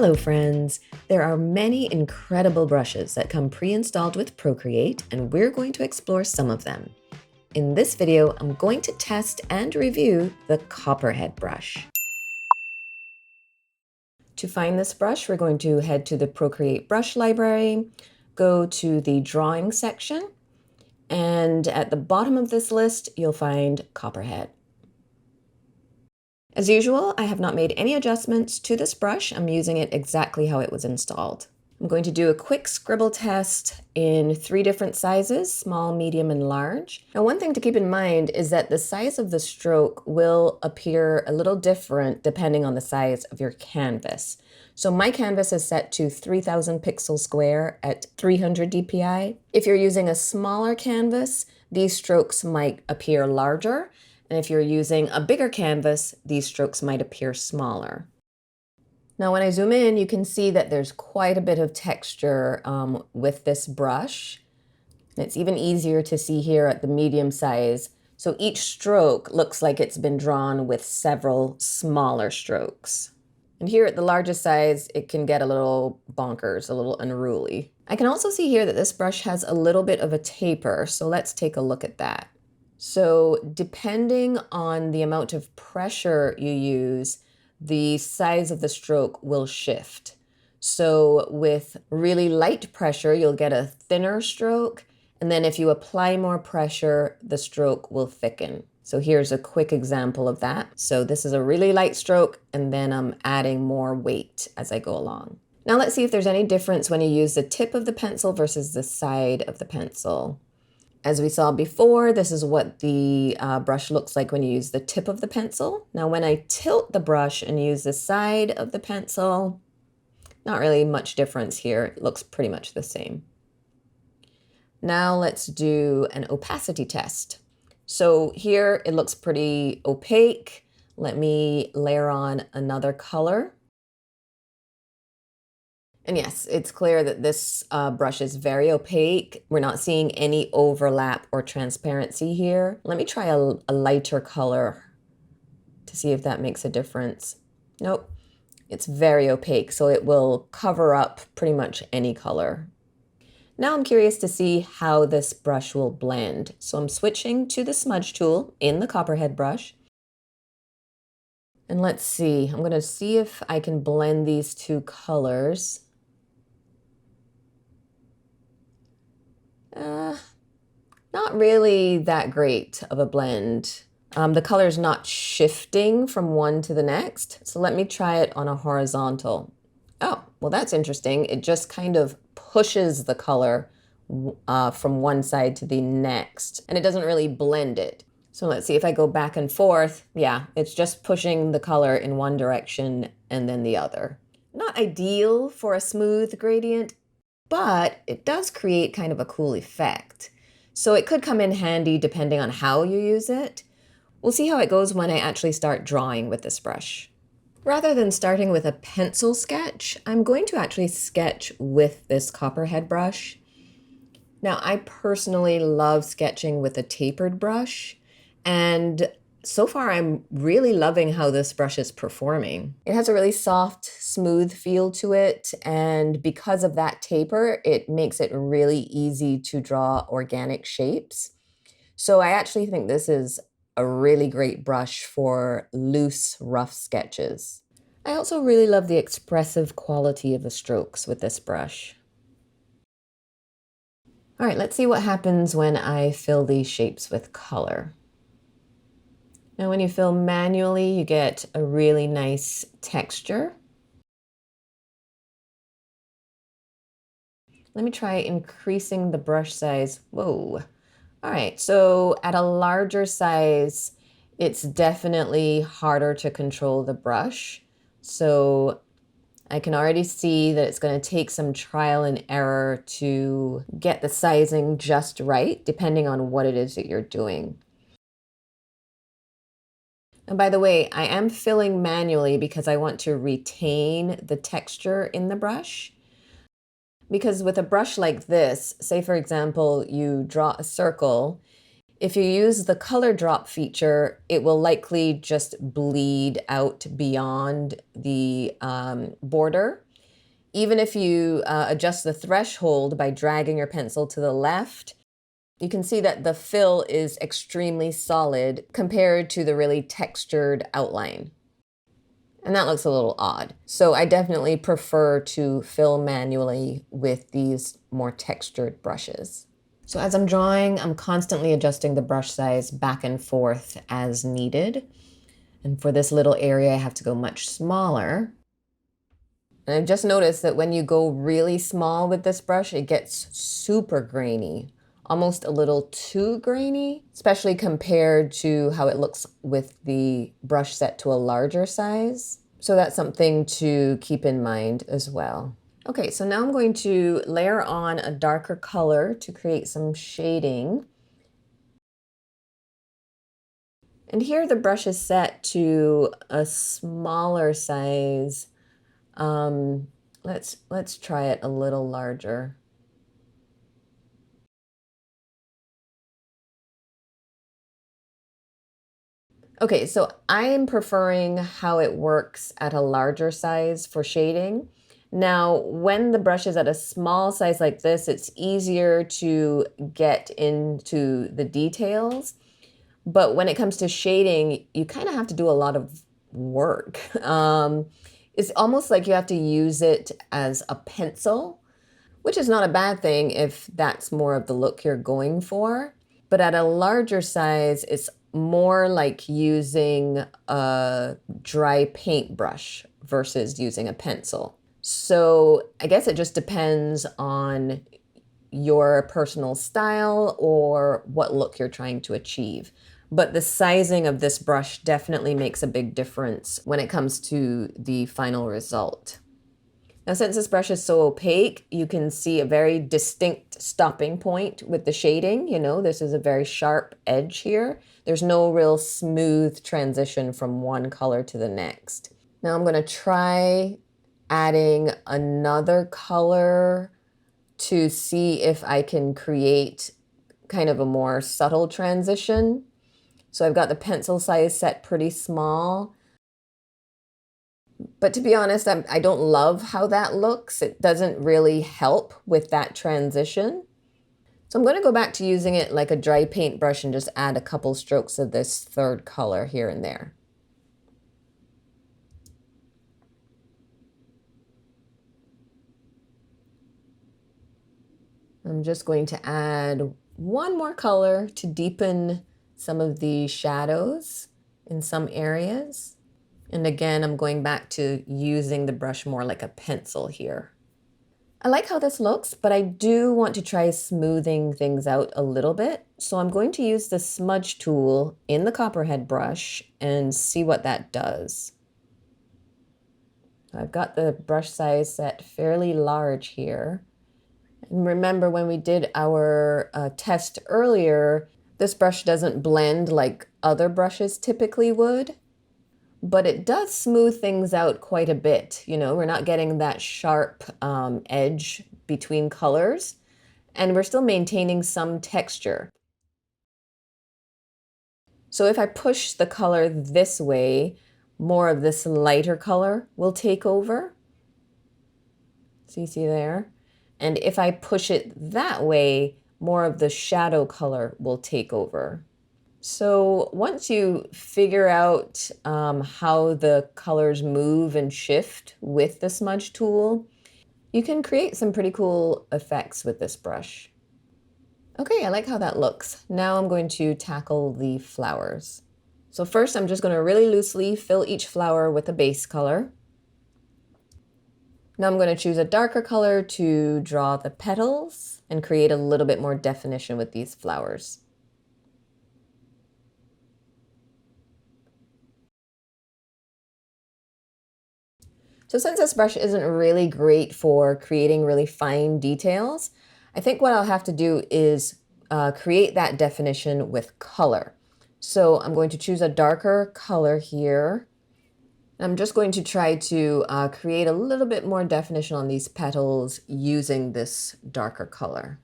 Hello friends! There are many incredible brushes that come pre-installed with Procreate, and we're going to explore some of them. In this video, I'm going to test and review the Copperhead brush. To find this brush, we're going to head to the Procreate brush library, go to the drawing section, and at the bottom of this list, you'll find Copperhead. As usual, I have not made any adjustments to this brush. I'm using it exactly how it was installed. I'm going to do a quick scribble test in 3 different sizes, small, medium, and large. Now, one thing to keep in mind is that the size of the stroke will appear a little different depending on the size of your canvas. So my canvas is set to 3000 pixels square at 300 dpi. If you're using a smaller canvas, these strokes might appear larger. And if you're using a bigger canvas, these strokes might appear smaller. Now, when I zoom in, you can see that there's quite a bit of texture with this brush. And it's even easier to see here at the medium size. So each stroke looks like it's been drawn with several smaller strokes. And here at the largest size, it can get a little bonkers, a little unruly. I can also see here that this brush has a little bit of a taper. So let's take a look at that. So depending on the amount of pressure you use, the size of the stroke will shift. So with really light pressure, you'll get a thinner stroke. And then if you apply more pressure, the stroke will thicken. So here's a quick example of that. So this is a really light stroke, and then I'm adding more weight as I go along. Now let's see if there's any difference when you use the tip of the pencil versus the side of the pencil. As we saw before, this is what the brush looks like when you use the tip of the pencil. Now, when I tilt the brush and use the side of the pencil, not really much difference here. It looks pretty much the same. Now let's do an opacity test. So here it looks pretty opaque. Let me layer on another color. And yes, it's clear that this brush is very opaque. We're not seeing any overlap or transparency here. Let me try a lighter color to see if that makes a difference. Nope, it's very opaque, so it will cover up pretty much any color. Now I'm curious to see how this brush will blend. So I'm switching to the smudge tool in the Copperhead brush. And let's see, I'm going to see if I can blend these 2 colors. Not really that great of a blend. The color is not shifting from one to the next. So let me try it on a horizontal. Oh, well, that's interesting. It just kind of pushes the color from one side to the next, and it doesn't really blend it. So let's see if I go back and forth. Yeah, it's just pushing the color in one direction and then the other. Not ideal for a smooth gradient, but it does create kind of a cool effect. So it could come in handy depending on how you use it. We'll see how it goes when I actually start drawing with this brush. Rather than starting with a pencil sketch, I'm going to actually sketch with this Copperhead brush. Now, I personally love sketching with a tapered brush, and so far I'm really loving how this brush is performing. It has a really soft, smooth feel to it, and because of that taper, it makes it really easy to draw organic shapes. So I actually think this is a really great brush for loose, rough sketches. I also really love the expressive quality of the strokes with this brush. All right, let's see what happens when I fill these shapes with color. Now, when you fill manually, you get a really nice texture. Let me try increasing the brush size. Whoa. All right, so at a larger size, it's definitely harder to control the brush. So I can already see that it's going to take some trial and error to get the sizing just right, depending on what it is that you're doing. And by the way, I am filling manually because I want to retain the texture in the brush. Because with a brush like this, say for example, you draw a circle, if you use the color drop feature, it will likely just bleed out beyond the border. Even if you adjust the threshold by dragging your pencil to the left, you can see that the fill is extremely solid compared to the really textured outline. And that looks a little odd. So I definitely prefer to fill manually with these more textured brushes. So as I'm drawing, I'm constantly adjusting the brush size back and forth as needed. And for this little area, I have to go much smaller. And I've just noticed that when you go really small with this brush, it gets super grainy, almost a little too grainy, especially compared to how it looks with the brush set to a larger size. So that's something to keep in mind as well. Okay, so now I'm going to layer on a darker color to create some shading. And here the brush is set to a smaller size. Let's try it a little larger. Okay, so I am preferring how it works at a larger size for shading. Now, when the brush is at a small size like this, it's easier to get into the details. But when it comes to shading, you kind of have to do a lot of work. It's almost like you have to use it as a pencil, which is not a bad thing if that's more of the look you're going for. But at a larger size, it's more like using a dry paintbrush versus using a pencil. So I guess it just depends on your personal style or what look you're trying to achieve. But the sizing of this brush definitely makes a big difference when it comes to the final result. Now, since this brush is so opaque, you can see a very distinct stopping point with the shading. You know, this is a very sharp edge here. There's no real smooth transition from one color to the next. Now I'm going to try adding another color to see if I can create kind of a more subtle transition. So I've got the pencil size set pretty small. But to be honest, I don't love how that looks. It doesn't really help with that transition. So I'm going to go back to using it like a dry paintbrush and just add a couple strokes of this third color here and there. I'm just going to add one more color to deepen some of the shadows in some areas. And again, I'm going back to using the brush more like a pencil here. I like how this looks, but I do want to try smoothing things out a little bit. So I'm going to use the smudge tool in the Copperhead brush and see what that does. I've got the brush size set fairly large here. And remember when we did our test earlier, this brush doesn't blend like other brushes typically would. But it does smooth things out quite a bit. You know, we're not getting that sharp edge between colors, and we're still maintaining some texture. So if I push the color this way, more of this lighter color will take over. So you see there? And if I push it that way, more of the shadow color will take over. So once you figure out how the colors move and shift with the smudge tool, you can create some pretty cool effects with this brush. Okay, I like how that looks. Now I'm going to tackle the flowers. So first I'm just going to really loosely fill each flower with a base color. Now I'm going to choose a darker color to draw the petals and create a little bit more definition with these flowers. So since this brush isn't really great for creating really fine details, I think what I'll have to do is create that definition with color. So I'm going to choose a darker color here. I'm just going to try to create a little bit more definition on these petals using this darker color.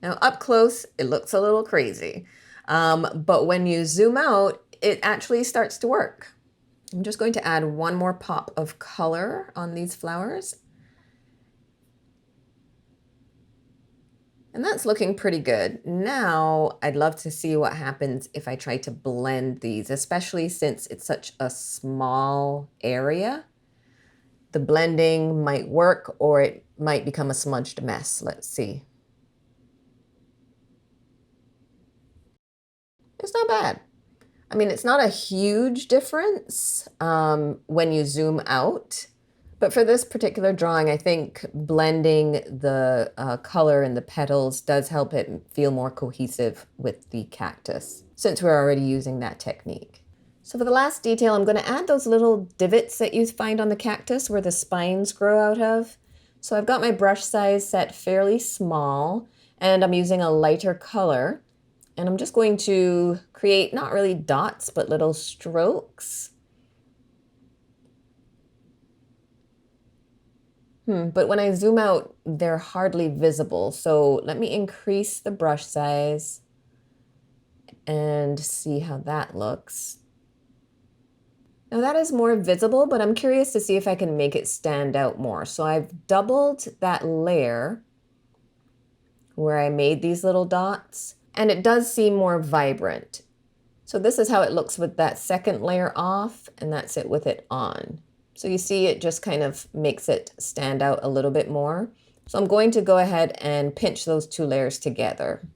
Now up close, it looks a little crazy, but when you zoom out, it actually starts to work. I'm just going to add one more pop of color on these flowers. And that's looking pretty good. Now, I'd love to see what happens if I try to blend these, especially since it's such a small area. The blending might work or it might become a smudged mess. Let's see. It's not bad. I mean, it's not a huge difference when you zoom out. But for this particular drawing, I think blending the color in the petals does help it feel more cohesive with the cactus, since we're already using that technique. So for the last detail, I'm going to add those little divots that you find on the cactus where the spines grow out of. So I've got my brush size set fairly small, and I'm using a lighter color. And I'm just going to create not really dots, but little strokes. But when I zoom out, they're hardly visible. So let me increase the brush size and see how that looks. Now that is more visible, but I'm curious to see if I can make it stand out more. So I've doubled that layer where I made these little dots, and it does seem more vibrant. So this is how it looks with that second layer off, and that's it with it on. So you see it just kind of makes it stand out a little bit more. So I'm going to go ahead and pinch those two layers together.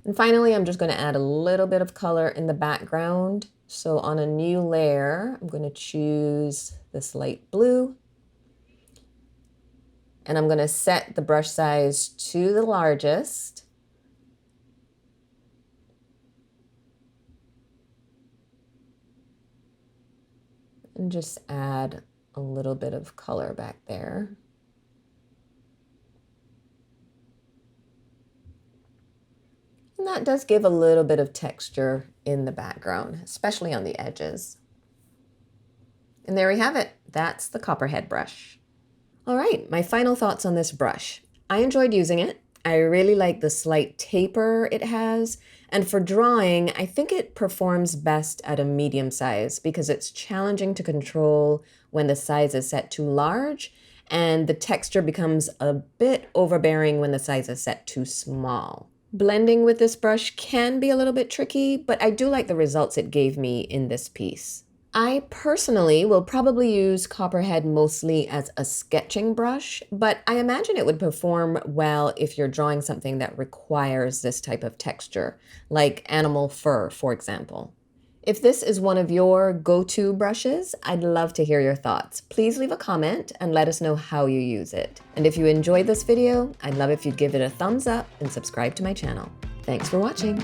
And finally, I'm just going to add a little bit of color in the background. So on a new layer, I'm going to choose this light blue. And I'm going to set the brush size to the largest. And just add a little bit of color back there. And that does give a little bit of texture in the background, especially on the edges. And there we have it. That's the Copperhead brush. All right, my final thoughts on this brush. I enjoyed using it. I really like the slight taper it has. And for drawing, I think it performs best at a medium size because it's challenging to control when the size is set too large, and the texture becomes a bit overbearing when the size is set too small. Blending with this brush can be a little bit tricky, but I do like the results it gave me in this piece. I personally will probably use Copperhead mostly as a sketching brush, but I imagine it would perform well if you're drawing something that requires this type of texture, like animal fur, for example. If this is one of your go-to brushes, I'd love to hear your thoughts. Please leave a comment and let us know how you use it. And if you enjoyed this video, I'd love if you'd give it a thumbs up and subscribe to my channel. Thanks for watching.